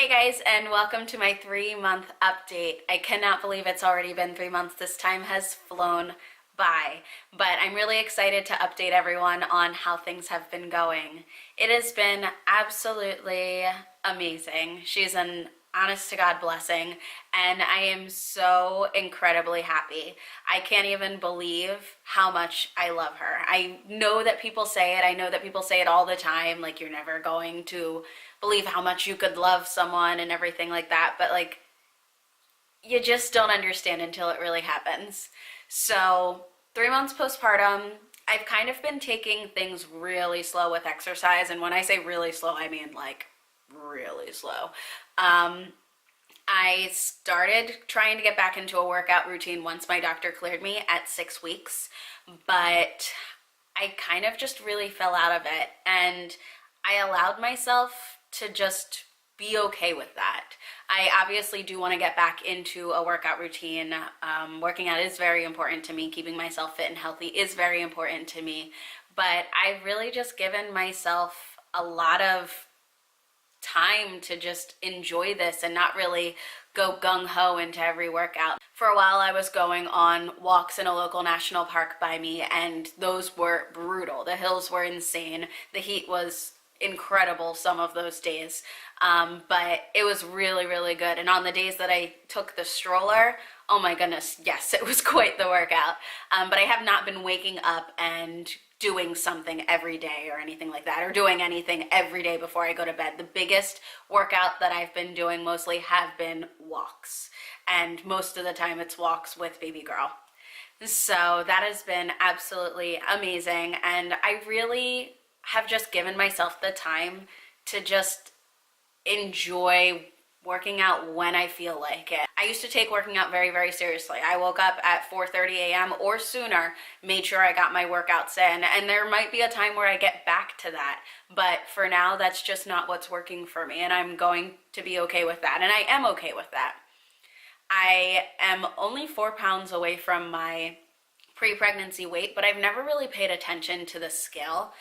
Hey guys, and welcome to my 3-month update. I cannot believe it's already been 3 months. This time has flown by, but I'm really excited to update everyone on how things have been going. It has been absolutely amazing. She's an honest to God blessing, and I am so incredibly happy. I can't even believe how much I love her. I know that people say it. I know that people say it all the time, like you're never going to believe how much you could love someone and everything like that, but like you just don't understand until it really happens. So 3 months postpartum, I've kind of been taking things really slow with exercise, and when I say really slow, I mean like really slow. I started trying to get back into a workout routine once my doctor cleared me at 6 weeks, but I kind of just really fell out of it, and I allowed myself to just be okay with that. I obviously do want to get back into a workout routine. Working out is very important to me. Keeping myself fit and healthy is very important to me. But I've really just given myself a lot of time to just enjoy this and not really go gung-ho into every workout. For a while I was going on walks in a local national park by me, and those were brutal. The hills were insane. The heat was incredible some of those days, but it was really, really good. And on the days that I took the stroller, oh my goodness, yes, it was quite the workout. But I have not been waking up and doing something every day or anything like that, or doing anything every day before I go to bed. The biggest workout that I've been doing mostly have been walks, and most of the time it's walks with baby girl. So that has been absolutely amazing, and I really have just given myself the time to just enjoy working out when I feel like it. I used to take working out very, very seriously. I woke up at 4:30 a.m. or sooner, made sure I got my workouts in, and there might be a time where I get back to that. But for now, that's just not what's working for me, and I'm going to be okay with that, and I am okay with that. I am only 4 pounds away from my pre-pregnancy weight, but I've never really paid attention to the scale,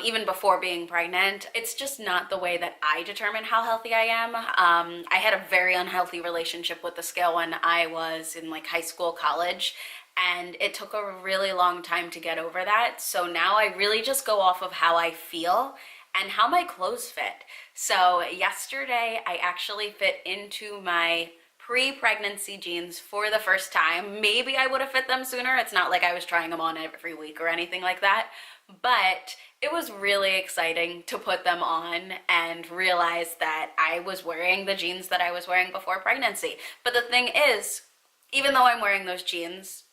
even before being pregnant. It's just not the way that I determine how healthy I am. I had a very unhealthy relationship with the scale when I was in like high school, college, and it took a really long time to get over that. So now I really just go off of how I feel and how my clothes fit. So yesterday I actually fit into my pre-pregnancy jeans for the first time. Maybe I would have fit them sooner. It's not like I was trying them on every week or anything like that, but it was really exciting to put them on and realize that I was wearing the jeans that I was wearing before pregnancy. But the thing is, even though I'm wearing those jeans,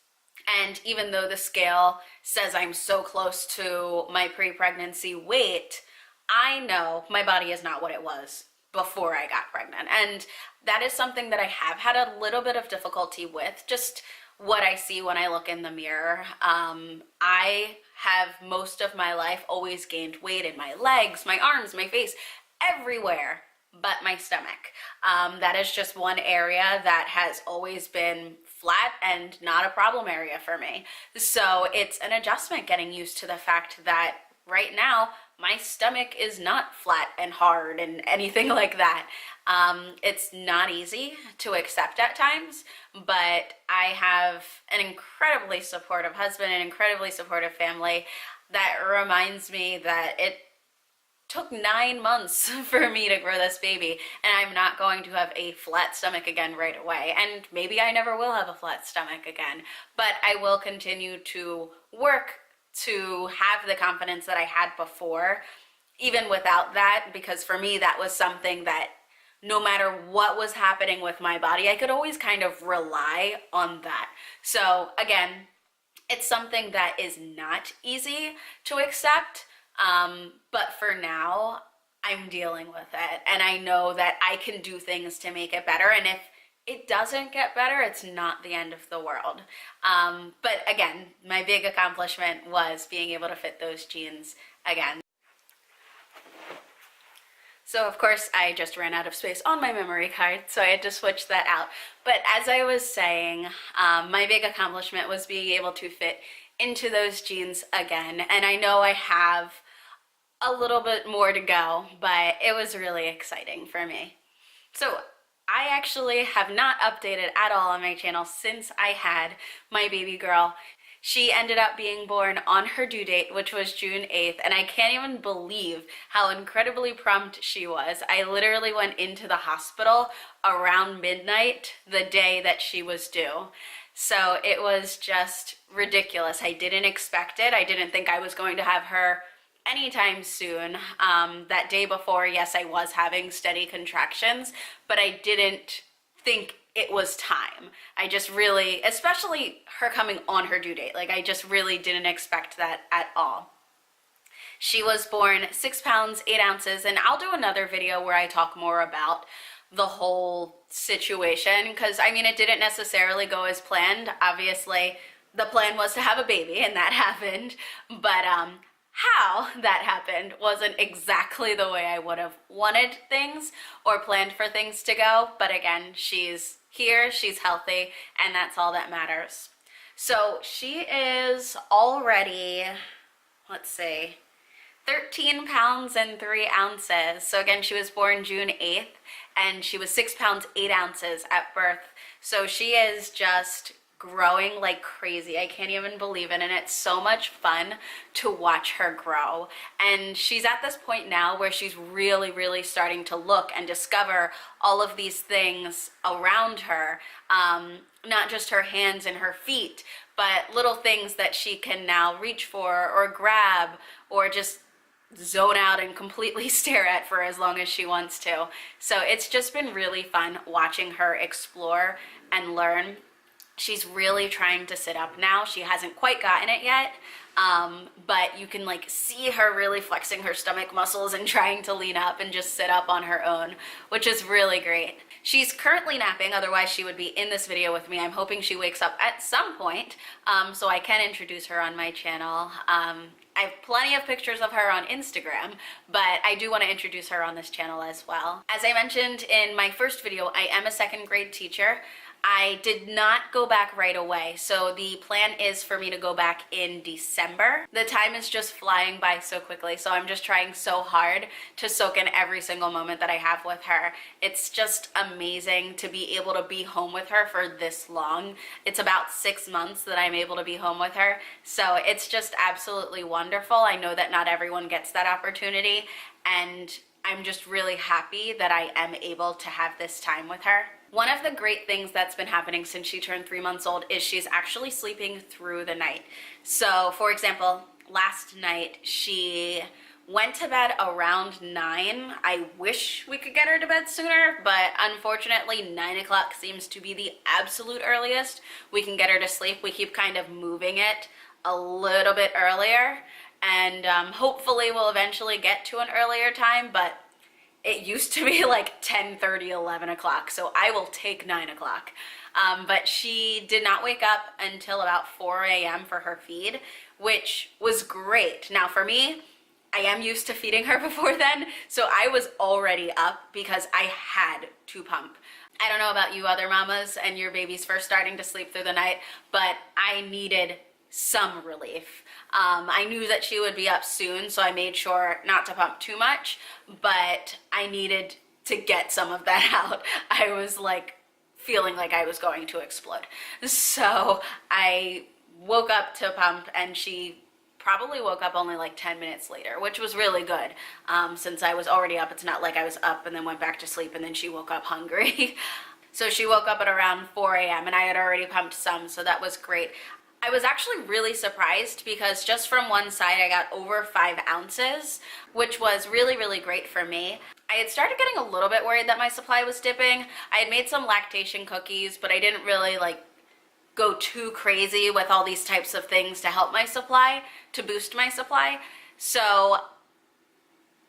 and even though the scale says I'm so close to my pre-pregnancy weight, I know my body is not what it was before I got pregnant. And that is something that I have had a little bit of difficulty with, just what I see when I look in the mirror. I have most of my life always gained weight in my legs, my arms, my face, everywhere but my stomach. That is just one area that has always been flat and not a problem area for me. So it's an adjustment getting used to the fact that right now my stomach is not flat and hard and anything like that. It's not easy to accept at times, but I have an incredibly supportive husband, an incredibly supportive family that reminds me that it took 9 months for me to grow this baby, and I'm not going to have a flat stomach again right away. And maybe I never will have a flat stomach again, but I will continue to work to have the confidence that I had before, even without that, because for me that was something that no matter what was happening with my body, I could always kind of rely on that. So again, it's something that is not easy to accept, but for now I'm dealing with it, and I know that I can do things to make it better, and if it doesn't get better, it's not the end of the world. But again, my big accomplishment was being able to fit those jeans again. So of course I just ran out of space on my memory card, so I had to switch that out. But as I was saying, my big accomplishment was being able to fit into those jeans again. And I know I have a little bit more to go, but it was really exciting for me. So I actually have not updated at all on my channel since I had my baby girl. She ended up being born on her due date, which was June 8th, and I can't even believe how incredibly prompt she was. I literally went into the hospital around midnight the day that she was due. So it was just ridiculous. I didn't expect it. I didn't think I was going to have her anytime soon. That day before, yes, I was having steady contractions, but I didn't think it was time. I just really, especially her coming on her due date, like I just really didn't expect that at all. She was born 6 pounds, 8 ounces, and I'll do another video where I talk more about the whole situation, because I mean, it didn't necessarily go as planned. Obviously, the plan was to have a baby, and that happened, but how that happened wasn't exactly the way I would have wanted things or planned for things to go. But again, she's here, she's healthy, and that's all that matters. So she is already, let's see, 13 pounds and 3 ounces. So again, she was born June 8th, and she was 6 pounds, 8 ounces at birth. So she is just growing like crazy. I can't even believe it, and it's so much fun to watch her grow. And she's at this point now where she's really starting to look and discover all of these things around her, not just her hands and her feet, but little things that she can now reach for or grab or just zone out and completely stare at for as long as she wants to. So it's just been really fun watching her explore and learn. She's really trying to sit up now. She hasn't quite gotten it yet, but you can like see her really flexing her stomach muscles and trying to lean up and just sit up on her own, which is really great. She's currently napping, otherwise she would be in this video with me. I'm hoping she wakes up at some point, so I can introduce her on my channel. I have plenty of pictures of her on Instagram, but I do want to introduce her on this channel as well. As I mentioned in my first video, I am a second grade teacher. I did not go back right away, so the plan is for me to go back in December. The time is just flying by so quickly, so I'm just trying so hard to soak in every single moment that I have with her. It's just amazing to be able to be home with her for this long. It's about 6 months that I'm able to be home with her, so it's just absolutely wonderful. I know that not everyone gets that opportunity, and I'm just really happy that I am able to have this time with her. One of the great things that's been happening since she turned 3 months old is she's actually sleeping through the night. So, for example, last night she went to bed around 9. I wish we could get her to bed sooner, but unfortunately 9 o'clock seems to be the absolute earliest we can get her to sleep. We keep kind of moving it a little bit earlier, and hopefully we'll eventually get to an earlier time, but it used to be like 10:30, 11 o'clock, so I will take 9 o'clock. But she did not wake up until about 4 a.m. for her feed, which was great. Now for me, I am used to feeding her before then, so I was already up because I had to pump. I don't know about you other mamas and your baby's first starting to sleep through the night, but I needed some relief. I knew that she would be up soon, so I made sure not to pump too much, but I needed to get some of that out. I was like feeling like I was going to explode. So I woke up to pump, and she probably woke up only like 10 minutes later, which was really good. Since I was already up, it's not like I was up and then went back to sleep and then she woke up hungry. So she woke up at around 4 a.m. and I had already pumped some, so that was great. I was actually really surprised because just from one side I got over 5 ounces, which was really great for me. I had started getting a little bit worried that my supply was dipping. I had made some lactation cookies, but I didn't really like go too crazy with all these types of things to help my supply, to boost my supply. So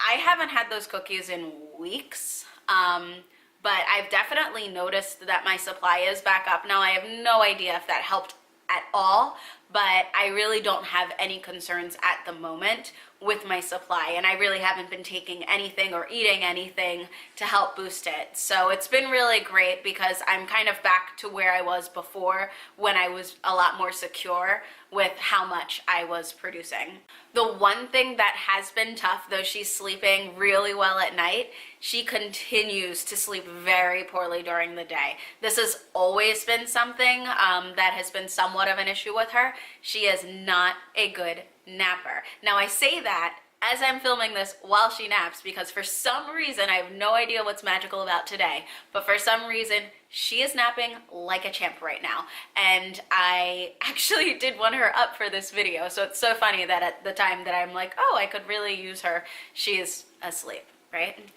I haven't had those cookies in weeks, but I've definitely noticed that my supply is back up now. I have no idea if that helped at all, but I really don't have any concerns at the moment with my supply, and I really haven't been taking anything or eating anything to help boost it. So it's been really great because I'm kind of back to where I was before, when I was a lot more secure with how much I was producing. The one thing that has been tough, though she's sleeping really well at night, she continues to sleep very poorly during the day. This has always been something that has been somewhat of an issue with her. She is not a good napper. Now I say that as I'm filming this while she naps, because for some reason, I have no idea what's magical about today, but for some reason she is napping like a champ right now, and I actually did want her up for this video. So it's so funny that at the time that I'm like, oh, I could really use her, she is asleep, right?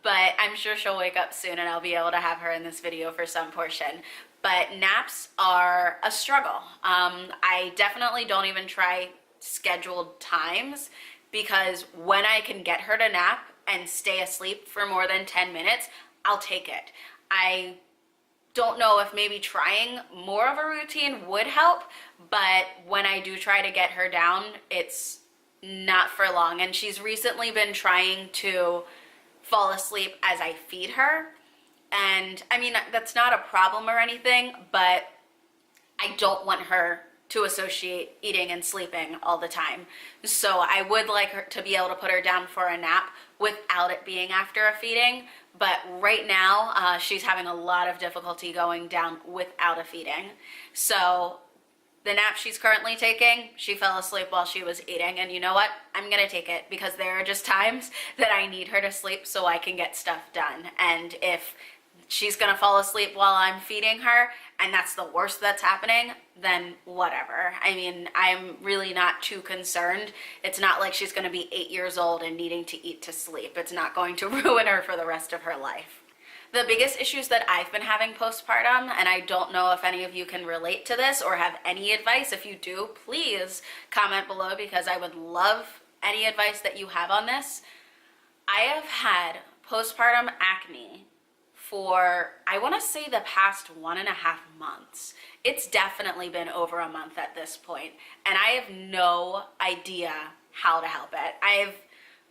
But I'm sure she'll wake up soon and I'll be able to have her in this video for some portion. But naps are a struggle. I definitely don't even try scheduled times, because when I can get her to nap and stay asleep for more than 10 minutes, I'll take it. I don't know if maybe trying more of a routine would help, but when I do try to get her down, it's not for long. And she's recently been trying to fall asleep as I feed her. And I mean, that's not a problem or anything, but I don't want her to associate eating and sleeping all the time. So I would like her to be able to put her down for a nap without it being after a feeding. But right now, she's having a lot of difficulty going down without a feeding. So the nap she's currently taking, she fell asleep while she was eating. And you know what? I'm gonna take it, because there are just times that I need her to sleep so I can get stuff done. And if she's gonna fall asleep while I'm feeding her, and that's the worst that's happening, then whatever. I mean, I'm really not too concerned. It's not like she's gonna be 8 years old and needing to eat to sleep. It's not going to ruin her for the rest of her life. The biggest issues that I've been having postpartum, and I don't know if any of you can relate to this or have any advice. If you do, please comment below, because I would love any advice that you have on this. I have had postpartum acne for, I want to say, the past 1.5 months. It's definitely been over a month at this point, and I have no idea how to help it. I've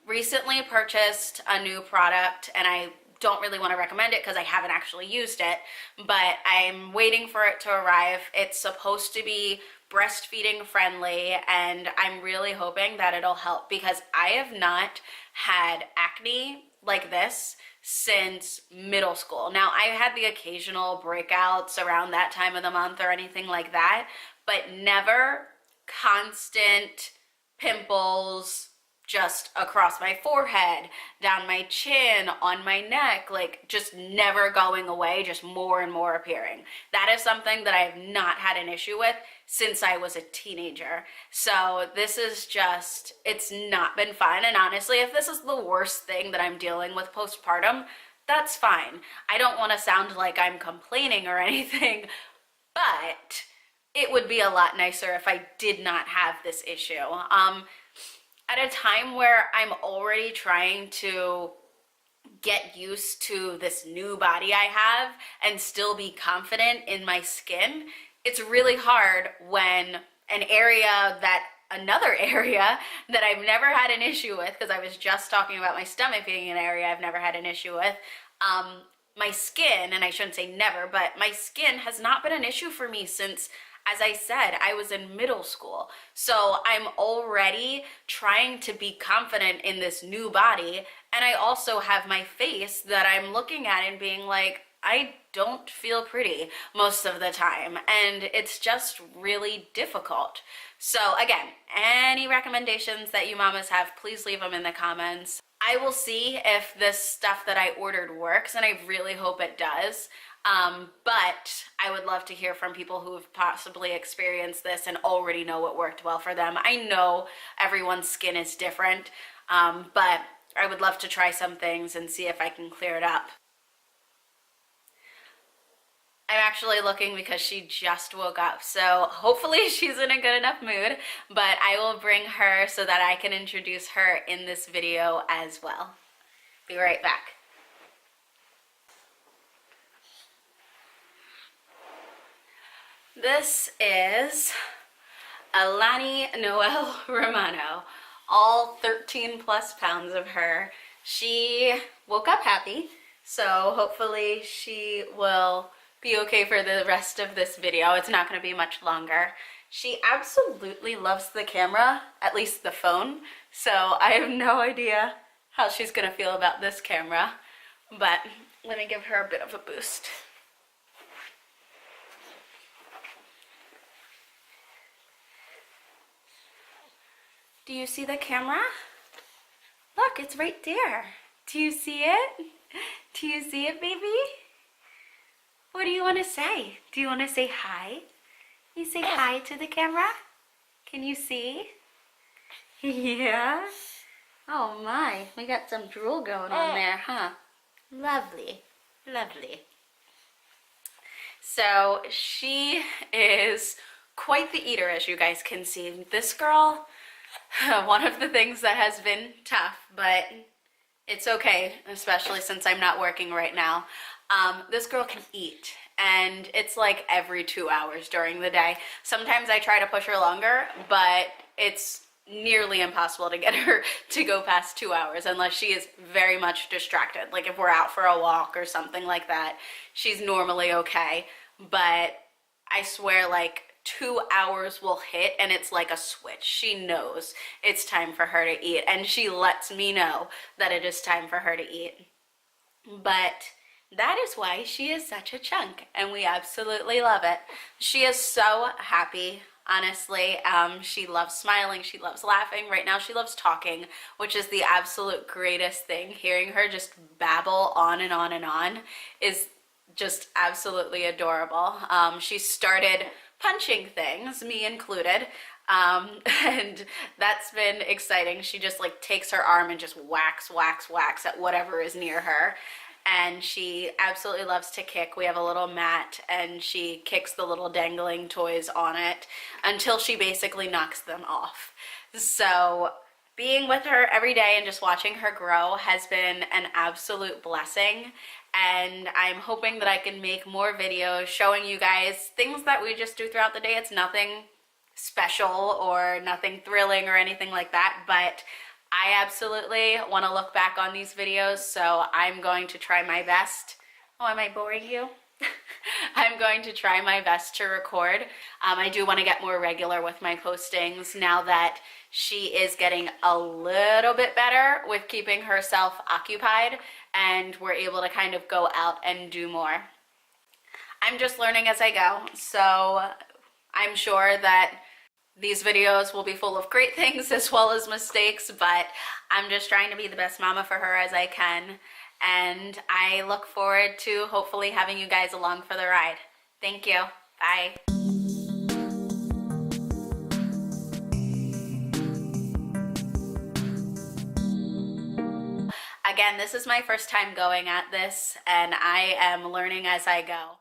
recently purchased a new product, and I don't really want to recommend it because I haven't actually used it, but I'm waiting for it to arrive. It's supposed to be breastfeeding friendly, and I'm really hoping that it'll help, because I have not had acne like this since middle school. Now, I had the occasional breakouts around that time of the month or anything like that, but never constant pimples just across my forehead, down my chin, on my neck, like just never going away, just more and more appearing. That is something that I have not had an issue with since I was a teenager. So this is just, it's not been fun. And honestly, if this is the worst thing that I'm dealing with postpartum, that's fine. I don't want to sound like I'm complaining or anything, but it would be a lot nicer if I did not have this issue. At a time where I'm already trying to get used to this new body I have and still be confident in my skin, it's really hard when another area that I've never had an issue with, because I was just talking about my stomach being an area I've never had an issue with, my skin, and I shouldn't say never, but my skin has not been an issue for me since, as I said, I was in middle school. So I'm already trying to be confident in this new body, and I also have my face that I'm looking at and being like, I don't feel pretty most of the time, and it's just really difficult. So again, any recommendations that you mamas have, please leave them in the comments. I will see if this stuff that I ordered works, and I really hope it does. But I would love to hear from people who have possibly experienced this and already know what worked well for them. I know everyone's skin is different, but I would love to try some things and see if I can clear it up. I'm actually looking because she just woke up, so hopefully she's in a good enough mood, but I will bring her so that I can introduce her in this video as well. Be right back. This is Alani Noel Romano, all 13 plus pounds of her. She woke up happy, so hopefully she will be okay for the rest of this video. It's not going to be much longer. She absolutely loves the camera, at least the phone, so I have no idea how she's going to feel about this camera, but let me give her a bit of a boost. Do you see the camera? Look, it's right there. Do you see it? Do you see it, baby? What do you want to say? Do you want to say hi? You say hi to the camera? Can you see? Yeah? Oh my, we got some drool going on there, huh? Lovely, lovely. So she is quite the eater, as you guys can see. This girl, one of the things that has been tough, but it's okay, especially since I'm not working right now. This girl can eat, and it's like every 2 hours during the day. Sometimes I try to push her longer, but it's nearly impossible to get her to go past 2 hours unless she is very much distracted. Like if we're out for a walk or something like that, she's normally okay. But I swear, like 2 hours will hit and it's like a switch. She knows it's time for her to eat, and she lets me know that it is time for her to eat. But that is why she is such a chunk, and we absolutely love it. She is so happy, honestly. She loves smiling, she loves laughing. Right now she loves talking, which is the absolute greatest thing. Hearing her just babble on and on and on is just absolutely adorable. She started punching things, me included, and that's been exciting. She just like takes her arm and just whacks at whatever is near her. And she absolutely loves to kick. We have a little mat, and she kicks the little dangling toys on it until she basically knocks them off. So being with her every day and just watching her grow has been an absolute blessing. And I'm hoping that I can make more videos showing you guys things that we just do throughout the day. It's nothing special or nothing thrilling or anything like that, but I absolutely want to look back on these videos, so I'm going to try my best. Oh, am I boring you? I'm going to try my best to record. I do want to get more regular with my postings now that she is getting a little bit better with keeping herself occupied, and we're able to kind of go out and do more. I'm just learning as I go, so I'm sure that these videos will be full of great things as well as mistakes, but I'm just trying to be the best mama for her as I can, and I look forward to hopefully having you guys along for the ride. Thank you. Bye. Again, this is my first time going at this, and I am learning as I go.